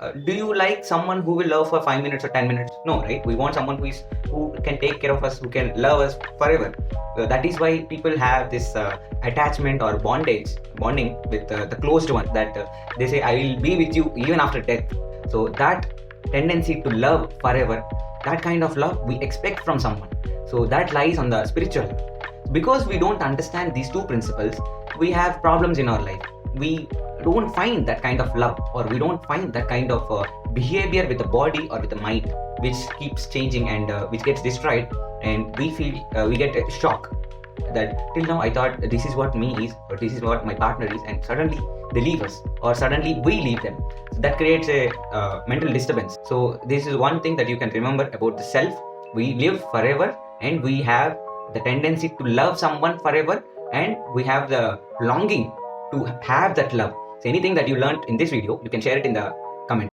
Do you like someone who will love for 5 minutes or 10 minutes? No, right? We want someone who can take care of us, who can love us forever. That is why people have this attachment or bonding with the closed one, that they say, I will be with you even after death. So that tendency to love forever, that kind of love we expect from someone. So that lies on the spiritual level. Because we don't understand these two principles, we have problems in our life. We don't find that kind of love, or we don't find that kind of behavior with the body or with the mind, which keeps changing and which gets destroyed, and we get a shock that till now I thought this is what me is, or this is what my partner is, and suddenly they leave us, or suddenly we leave them. So that creates a mental disturbance. So this is one thing that you can remember about the self. We live forever, and we have the tendency to love someone forever, and we have the longing to have that love. So anything that you learned in this video, you can share it in the comment.